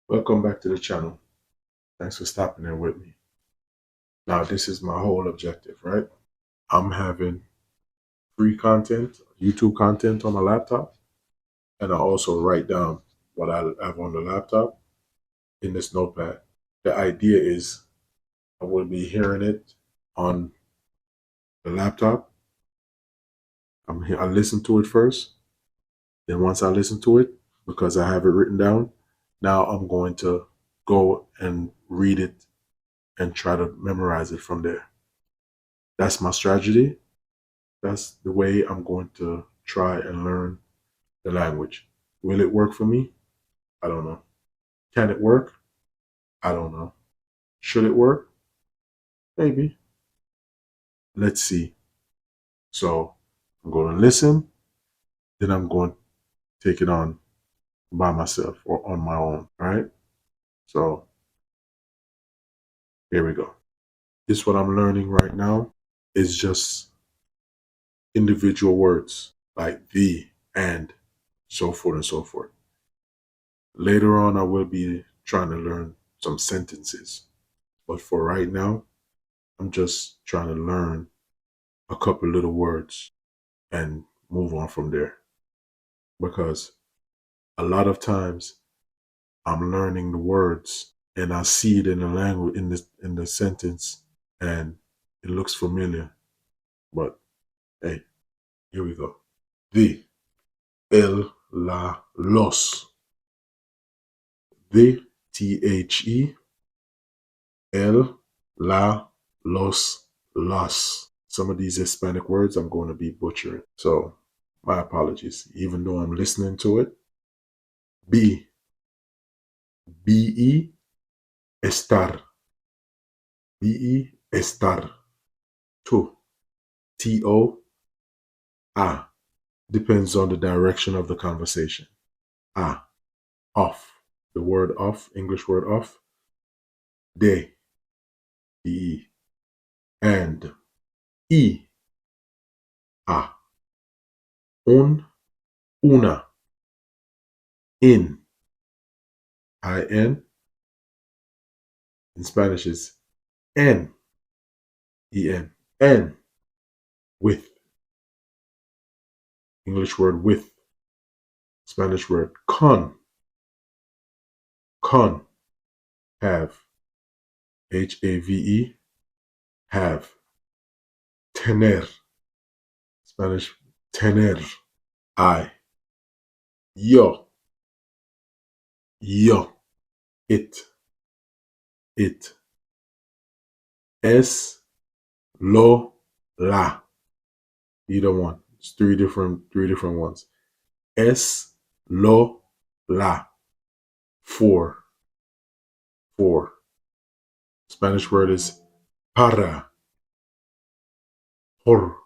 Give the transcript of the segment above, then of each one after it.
Welcome back to the channel. Thanks for stopping there with me. Now, this is my whole objective, right? I'm having free content, YouTube content on my laptop, and I also write down what I have on the laptop in this notepad. The idea is I will be hearing it on the laptop. I listen to it first. Then once I listen to it, because I have it written down, now I'm going to go and read it and try to memorize it from there. That's my strategy. That's the way I'm going to try and learn the language. Will it work for me? I don't know. Can it work? I don't know. Should it work? Maybe. Let's see. So I'm going to listen, then I'm going to take it on by myself or on my own. All right. So here we go. This what I'm learning right now is just individual words like the, and, so forth and so forth. Later on, I will be trying to learn some sentences. But for right now, I'm just trying to learn a couple little words and move on from there. Because a lot of times I'm learning the words and I see it in the language in the sentence and it looks familiar. But hey, here we go. The, el, la, los. The, the, el, la, los, las. Some of these Hispanic words I'm going to be butchering. So my apologies. Even though I'm listening to it, be, be, estar, be, estar, to, to, a. Depends on the direction of the conversation. A, off. The word off, English word off. De, de, and, y, a. Un, una, in, in. In Spanish is en, en, with. English word with. Spanish word con, have. Have, have. Tener, Spanish tener, I. Yo, it, it. Es, lo, la. Either one. It's three different ones. Es, lo, la. For, for. Spanish word is para, por.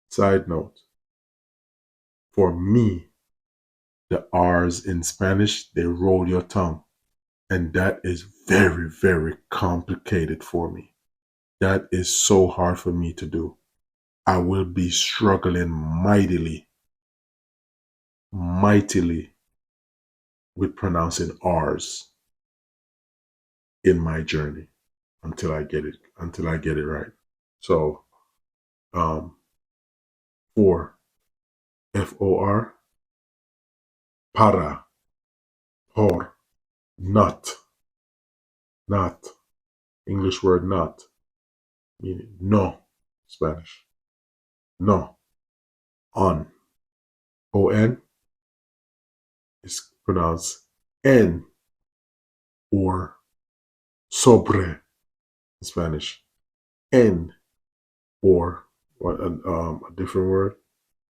Side note. For me, the R's in Spanish, they roll your tongue. And that is very, very complicated for me. That is so hard for me to do. I will be struggling mightily with pronouncing R's in my journey until I get it right. So, for, FOR, para, por, not, English word not, meaning no, Spanish, no, on, ON is pronounced en, or sobre in Spanish, en, or what a different word,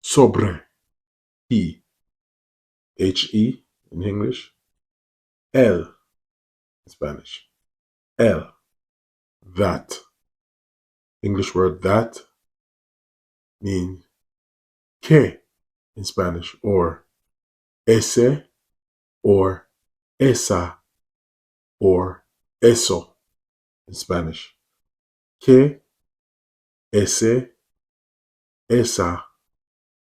sobre, he, in English, el in Spanish, el, that. English word that means que in Spanish, or ese, or esa, or eso in Spanish. Que, ese, esa,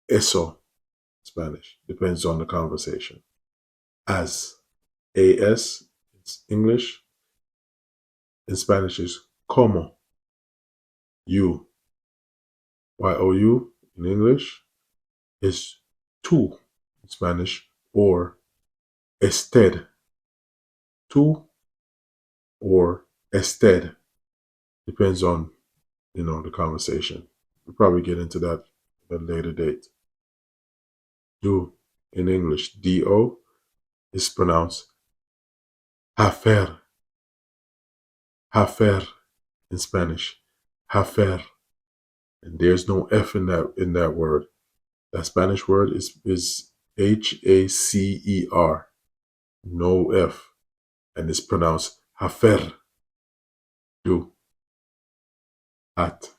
eso in Spanish. Depends on the conversation. As, as, English. In Spanish is como. You. You in English is tú in Spanish, or ested. Tú or ested. Depends on, the conversation. We'll probably get into that at a later date. Do in English, do, is pronounced hacer. Hacer in Spanish. Hacer. And there's no F in that word. That Spanish word is Hacer. No F. And it's pronounced hacer. Do. At.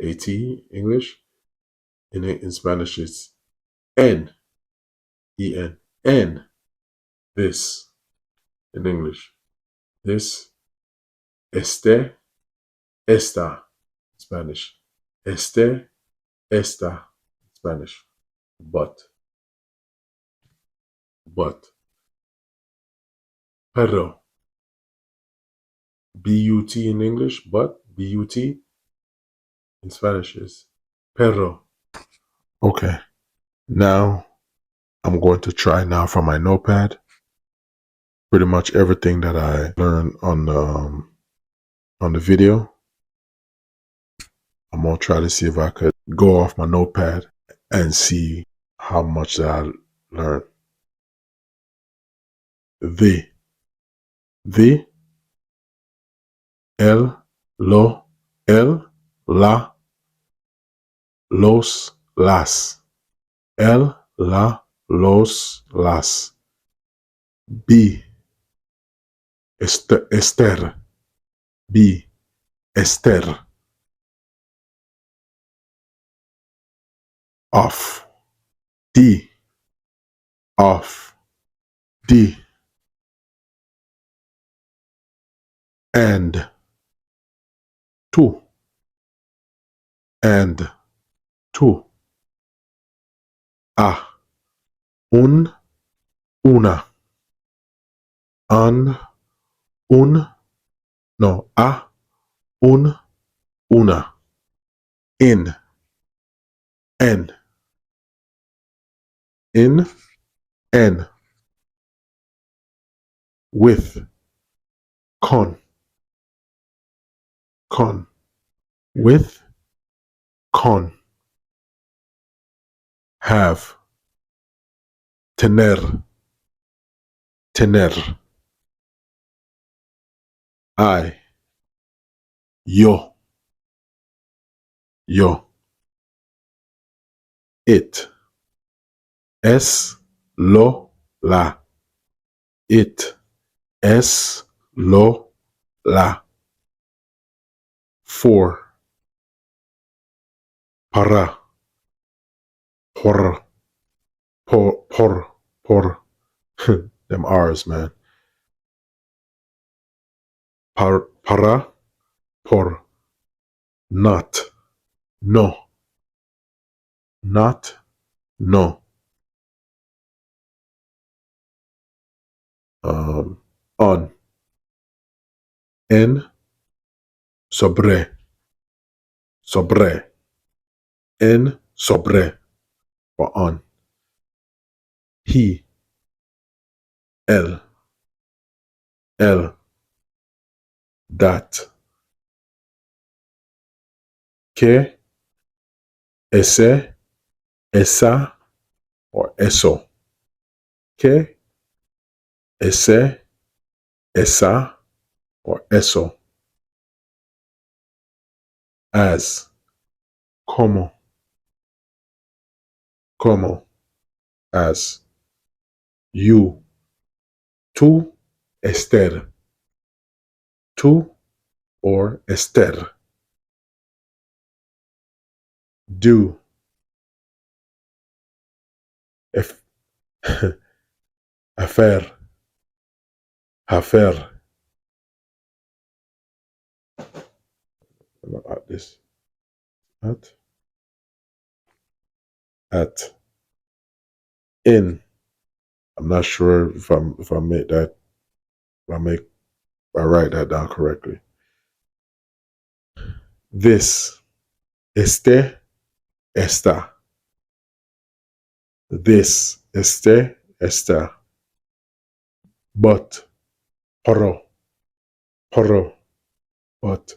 AT English. In Spanish it's en. En. En. This. In English. This. Este. Esta. Spanish. Este. Esta. Spanish. But. Perro. B-U-T in English, but B-U-T in Spanish is perro. Okay. Now I'm going to try now from my notepad pretty much everything that I learned on the video. I'm gonna try to see if I could go off my notepad and see how much that I learned. The, el, lo, el, la, los, las, el, la, los, las. Be, Esther, be, Esther. Off, D, off, D. And, two, and, two. A, una, an, no, a, una. In, en, en. With, con, with, con. Have, tener, I, yo, it, es, lo, la, it, es, lo, la. For, para, por, por. Them R's, man. Para, por. Not, no. Not, no. On, en, sobre, en, sobre, or on. He, el, that. Que, ese, esa, or eso. Que, ese, esa, or eso. As, como, as. You, tú, Esther. Tú or Esther. Do. If hacer. At this. At. In. I'm not sure if I made that I write that down correctly. This, esta. This, esta. But, porro, but.